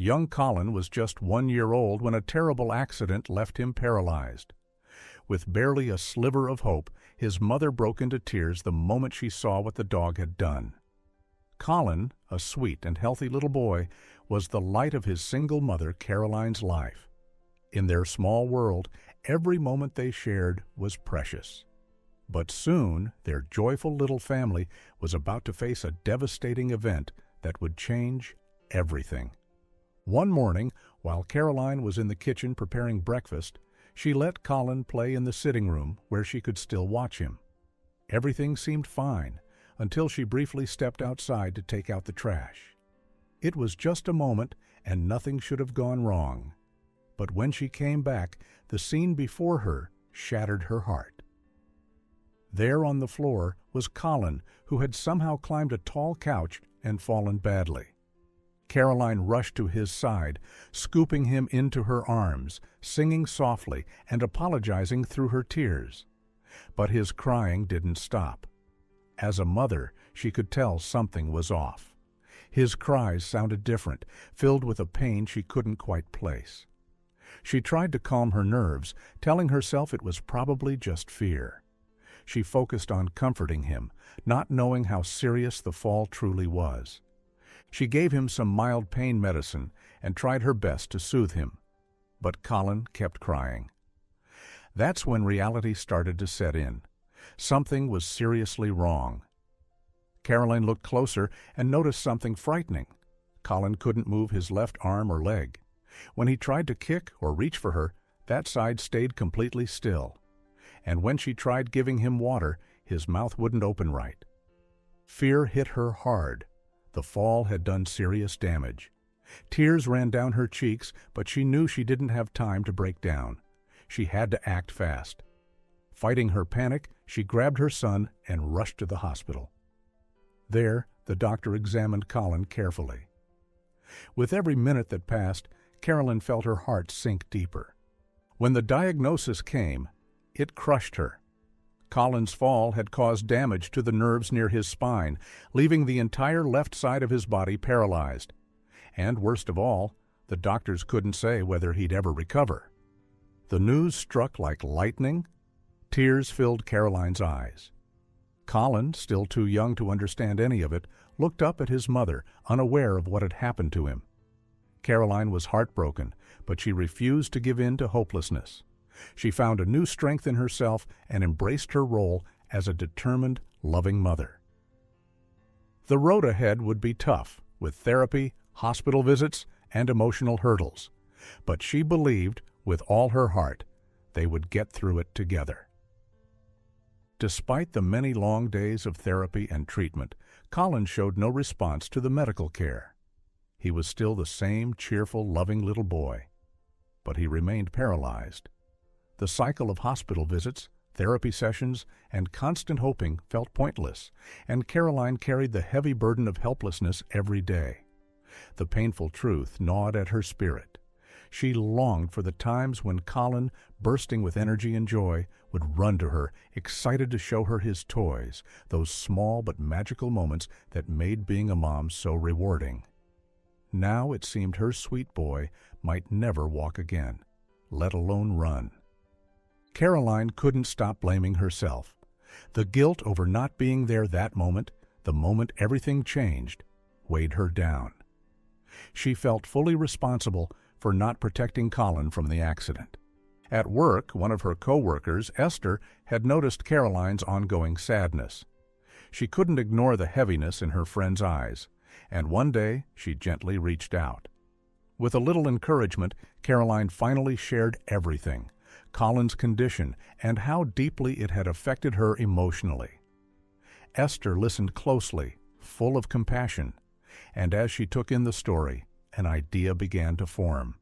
Young Colin was just 1 year old when a terrible accident left him paralyzed. With barely a sliver of hope, his mother broke into tears the moment she saw what the dog had done. Colin, a sweet and healthy little boy, was the light of his single mother Caroline's life. In their small world, every moment they shared was precious. But soon, their joyful little family was about to face a devastating event that would change everything. One morning, while Caroline was in the kitchen preparing breakfast, she let Colin play in the sitting room where she could still watch him. Everything seemed fine until she briefly stepped outside to take out the trash. It was just a moment and nothing should have gone wrong. But when she came back, the scene before her shattered her heart. There on the floor was Colin, who had somehow climbed a tall couch and fallen badly. Caroline rushed to his side, scooping him into her arms, singing softly and apologizing through her tears. But his crying didn't stop. As a mother, she could tell something was off. His cries sounded different, filled with a pain she couldn't quite place. She tried to calm her nerves, telling herself it was probably just fear. She focused on comforting him, not knowing how serious the fall truly was. She gave him some mild pain medicine and tried her best to soothe him. But Colin kept crying. That's when reality started to set in. Something was seriously wrong. Caroline looked closer and noticed something frightening. Colin couldn't move his left arm or leg. When he tried to kick or reach for her, that side stayed completely still. And when she tried giving him water, his mouth wouldn't open right. Fear hit her hard. The fall had done serious damage. Tears ran down her cheeks, but she knew she didn't have time to break down. She had to act fast. Fighting her panic, she grabbed her son and rushed to the hospital. There, the doctor examined Colin carefully. With every minute that passed, Caroline felt her heart sink deeper. When the diagnosis came, it crushed her. Colin's fall had caused damage to the nerves near his spine, leaving the entire left side of his body paralyzed. And worst of all, the doctors couldn't say whether he'd ever recover. The news struck like lightning. Tears filled Caroline's eyes. Colin, still too young to understand any of it, looked up at his mother, unaware of what had happened to him. Caroline was heartbroken, but she refused to give in to hopelessness. She found a new strength in herself and embraced her role as a determined, loving mother. The road ahead would be tough, with therapy, hospital visits, and emotional hurdles. But she believed, with all her heart, they would get through it together. Despite the many long days of therapy and treatment, Colin showed no response to the medical care. He was still the same cheerful, loving little boy. But he remained paralyzed. The cycle of hospital visits, therapy sessions, and constant hoping felt pointless, and Caroline carried the heavy burden of helplessness every day. The painful truth gnawed at her spirit. She longed for the times when Colin, bursting with energy and joy, would run to her, excited to show her his toys, those small but magical moments that made being a mom so rewarding. Now it seemed her sweet boy might never walk again, let alone run. Caroline couldn't stop blaming herself. The guilt over not being there that moment, the moment everything changed, weighed her down. She felt fully responsible for not protecting Colin from the accident. At work, one of her co-workers, Esther, had noticed Caroline's ongoing sadness. She couldn't ignore the heaviness in her friend's eyes, and one day she gently reached out. With a little encouragement, Caroline finally shared everything: Colin's condition and how deeply it had affected her emotionally. Esther listened closely, full of compassion, and as she took in the story, an idea began to form.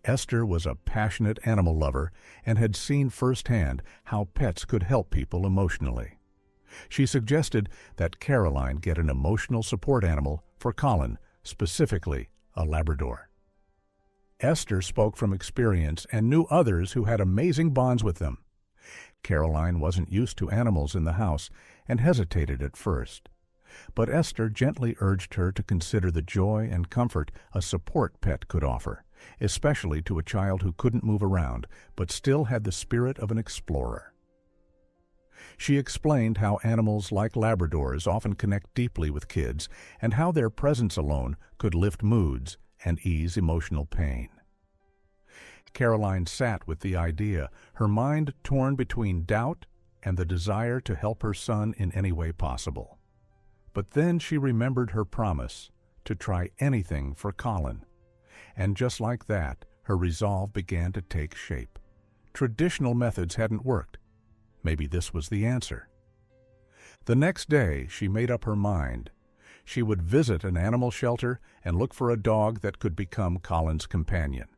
Esther was a passionate animal lover and had seen firsthand how pets could help people emotionally. She suggested that Caroline get an emotional support animal for Colin, specifically a Labrador. Esther spoke from experience and knew others who had amazing bonds with them. Caroline wasn't used to animals in the house and hesitated at first. But Esther gently urged her to consider the joy and comfort a support pet could offer, especially to a child who couldn't move around but still had the spirit of an explorer. She explained how animals like Labradors often connect deeply with kids and how their presence alone could lift moods and ease emotional pain. Caroline sat with the idea, her mind torn between doubt and the desire to help her son in any way possible. But then she remembered her promise to try anything for Colin. And just like that, her resolve began to take shape. Traditional methods hadn't worked. Maybe this was the answer. The next day, she made up her mind. She would visit an animal shelter and look for a dog that could become Colin's companion.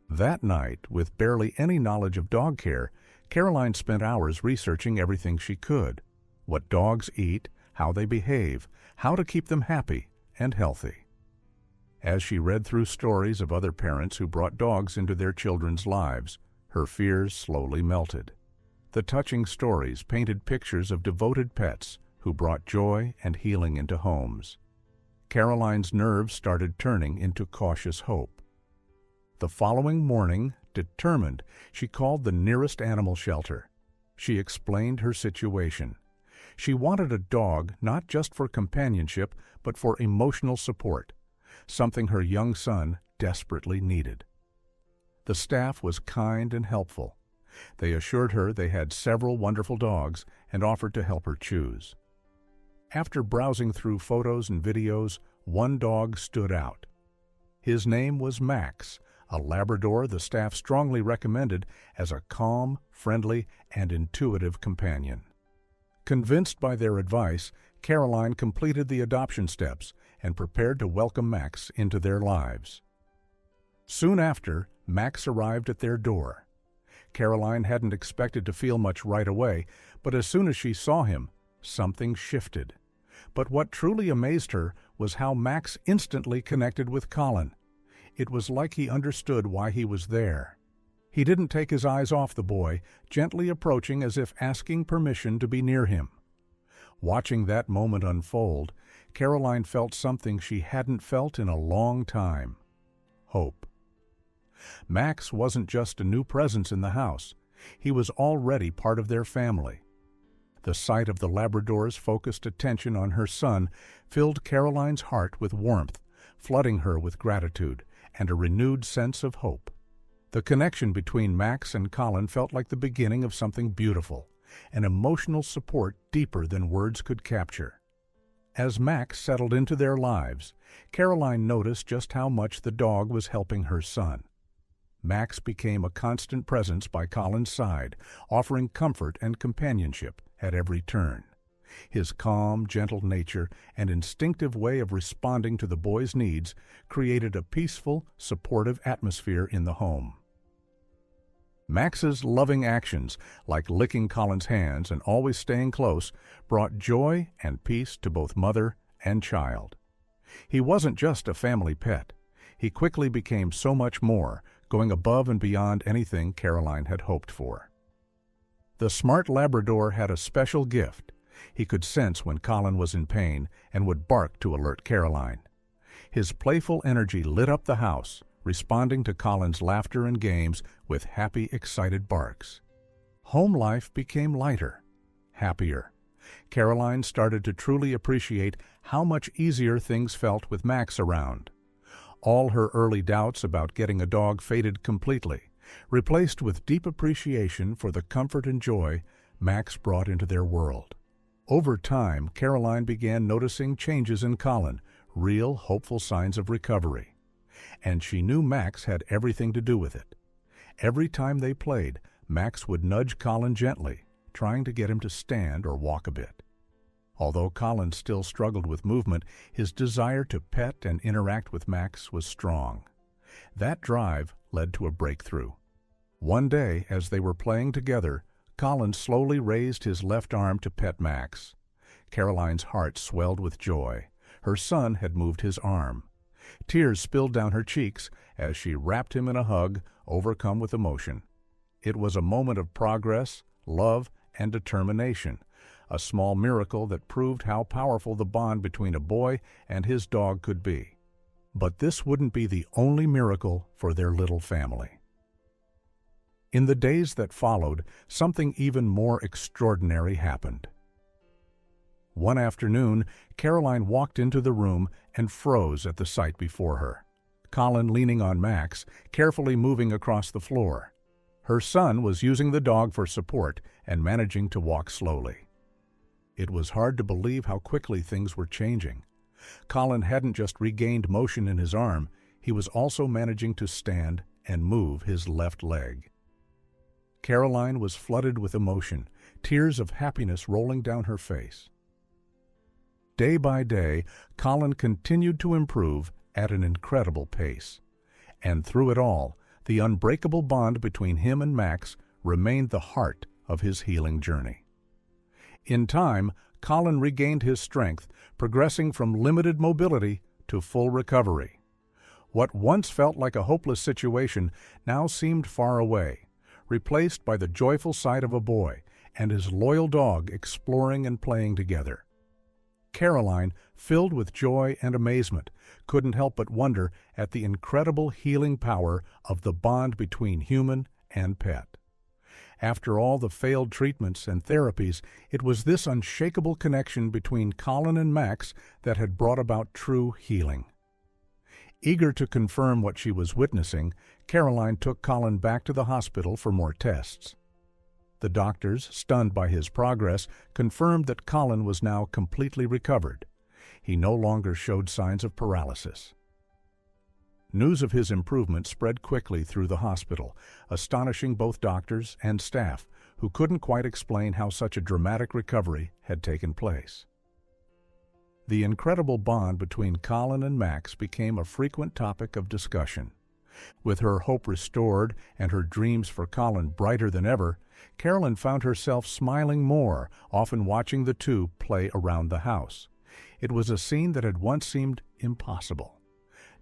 That night, with barely any knowledge of dog care, Caroline spent hours researching everything she could: what dogs eat, how they behave, how to keep them happy and healthy. As she read through stories of other parents who brought dogs into their children's lives, her fears slowly melted. The touching stories painted pictures of devoted pets who brought joy and healing into homes. Caroline's nerves started turning into cautious hope. The following morning, determined, she called the nearest animal shelter. She explained her situation. She wanted a dog not just for companionship, but for emotional support, something her young son desperately needed. The staff was kind and helpful. They assured her they had several wonderful dogs and offered to help her choose. After browsing through photos and videos, one dog stood out. His name was Max, a Labrador the staff strongly recommended as a calm, friendly, and intuitive companion. Convinced by their advice, Caroline completed the adoption steps and prepared to welcome Max into their lives. Soon after, Max arrived at their door. Caroline hadn't expected to feel much right away, but as soon as she saw him, something shifted. But what truly amazed her was how Max instantly connected with Colin. It was like he understood why he was there. He didn't take his eyes off the boy, gently approaching as if asking permission to be near him. Watching that moment unfold, Caroline felt something she hadn't felt in a long time: hope. Max wasn't just a new presence in the house. He was already part of their family. The sight of the Labrador's focused attention on her son filled Caroline's heart with warmth, flooding her with gratitude and a renewed sense of hope. The connection between Max and Colin felt like the beginning of something beautiful, an emotional support deeper than words could capture. As Max settled into their lives, Caroline noticed just how much the dog was helping her son. Max became a constant presence by Colin's side, offering comfort and companionship at every turn. His calm, gentle nature and instinctive way of responding to the boy's needs created a peaceful, supportive atmosphere in the home. Max's loving actions, like licking Colin's hands and always staying close, brought joy and peace to both mother and child. He wasn't just a family pet. He quickly became so much more, going above and beyond anything Caroline had hoped for. The smart Labrador had a special gift. He could sense when Colin was in pain and would bark to alert Caroline. His playful energy lit up the house, responding to Colin's laughter and games with happy, excited barks. Home life became lighter, happier. Caroline started to truly appreciate how much easier things felt with Max around. All her early doubts about getting a dog faded completely, replaced with deep appreciation for the comfort and joy Max brought into their world. Over time, Caroline began noticing changes in Colin, real, hopeful signs of recovery. And she knew Max had everything to do with it. Every time they played, Max would nudge Colin gently, trying to get him to stand or walk a bit. Although Colin still struggled with movement, his desire to pet and interact with Max was strong. That drive led to a breakthrough. One day, as they were playing together, Colin slowly raised his left arm to pet Max. Caroline's heart swelled with joy. Her son had moved his arm. Tears spilled down her cheeks as she wrapped him in a hug, overcome with emotion. It was a moment of progress, love, and determination, a small miracle that proved how powerful the bond between a boy and his dog could be. But this wouldn't be the only miracle for their little family. In the days that followed, something even more extraordinary happened. One afternoon, Caroline walked into the room and froze at the sight before her. Colin leaning on Max, carefully moving across the floor. Her son was using the dog for support and managing to walk slowly. It was hard to believe how quickly things were changing. Colin hadn't just regained motion in his arm, he was also managing to stand and move his left leg. Caroline was flooded with emotion, tears of happiness rolling down her face. Day by day, Colin continued to improve at an incredible pace. And through it all, the unbreakable bond between him and Max remained the heart of his healing journey. In time, Colin regained his strength, progressing from limited mobility to full recovery. What once felt like a hopeless situation now seemed far away, replaced by the joyful sight of a boy and his loyal dog exploring and playing together. Caroline, filled with joy and amazement, couldn't help but wonder at the incredible healing power of the bond between human and pet. After all the failed treatments and therapies, it was this unshakable connection between Colin and Max that had brought about true healing. Eager to confirm what she was witnessing, Caroline took Colin back to the hospital for more tests. The doctors, stunned by his progress, confirmed that Colin was now completely recovered. He no longer showed signs of paralysis. News of his improvement spread quickly through the hospital, astonishing both doctors and staff, who couldn't quite explain how such a dramatic recovery had taken place. The incredible bond between Colin and Max became a frequent topic of discussion. With her hope restored and her dreams for Colin brighter than ever, Caroline found herself smiling more, often watching the two play around the house. It was a scene that had once seemed impossible.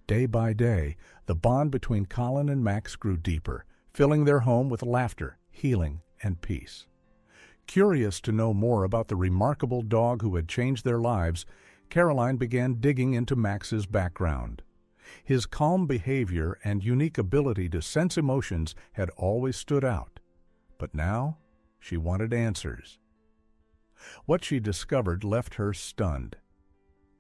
Day by day, the bond between Colin and Max grew deeper, filling their home with laughter, healing, and peace. Curious to know more about the remarkable dog who had changed their lives, Caroline began digging into Max's background. His calm behavior and unique ability to sense emotions had always stood out. But now, she wanted answers. What she discovered left her stunned.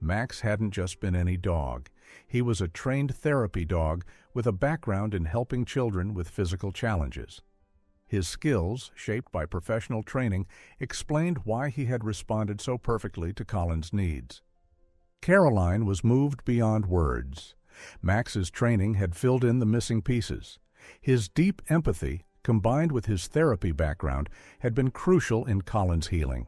Max hadn't just been any dog. He was a trained therapy dog with a background in helping children with physical challenges. His skills, shaped by professional training, explained why he had responded so perfectly to Colin's needs. Caroline was moved beyond words. Max's training had filled in the missing pieces. His deep empathy, combined with his therapy background, had been crucial in Colin's healing.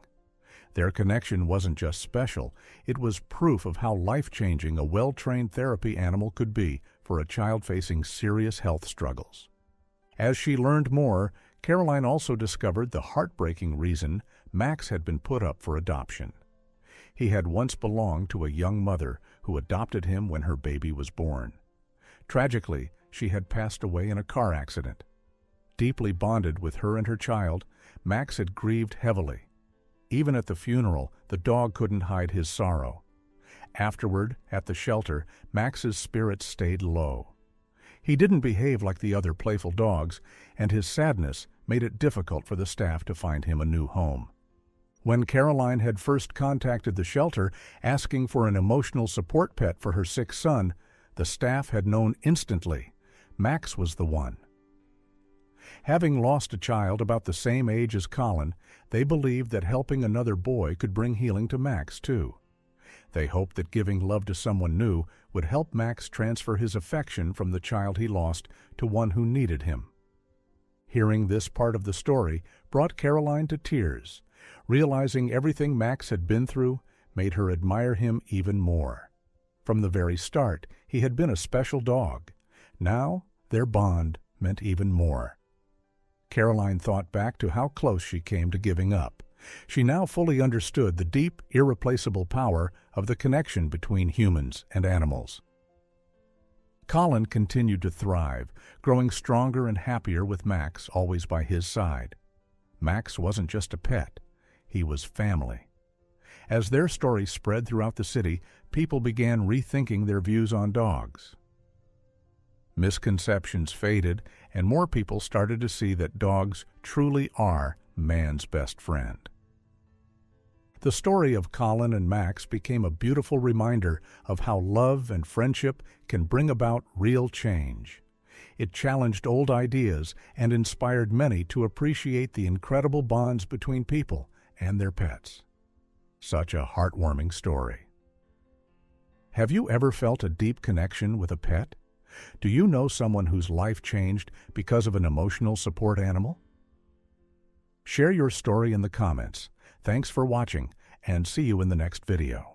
Their connection wasn't just special, it was proof of how life-changing a well-trained therapy animal could be for a child facing serious health struggles. As she learned more, Caroline also discovered the heartbreaking reason Max had been put up for adoption. He had once belonged to a young mother who adopted him when her baby was born. Tragically, she had passed away in a car accident. Deeply bonded with her and her child, Max had grieved heavily. Even at the funeral, the dog couldn't hide his sorrow. Afterward, at the shelter, Max's spirits stayed low. He didn't behave like the other playful dogs, and his sadness made it difficult for the staff to find him a new home. When Caroline had first contacted the shelter asking for an emotional support pet for her sick son, the staff had known instantly Max was the one. Having lost a child about the same age as Colin, they believed that helping another boy could bring healing to Max, too. They hoped that giving love to someone new would help Max transfer his affection from the child he lost to one who needed him. Hearing this part of the story brought Caroline to tears. Realizing everything Max had been through made her admire him even more. From the very start, he had been a special dog. Now, their bond meant even more. Caroline thought back to how close she came to giving up. She now fully understood the deep, irreplaceable power of the connection between humans and animals. Colin continued to thrive, growing stronger and happier with Max always by his side. Max wasn't just a pet. he was family. As their story spread throughout the city, people began rethinking their views on dogs. Misconceptions faded, and more people started to see that dogs truly are man's best friend. The story of Colin and Max became a beautiful reminder of how love and friendship can bring about real change. It challenged old ideas and inspired many to appreciate the incredible bonds between people and their pets. Such a heartwarming story. Have you ever felt a deep connection with a pet? Do you know someone whose life changed because of an emotional support animal? Share your story in the comments. Thanks for watching, and see you in the next video.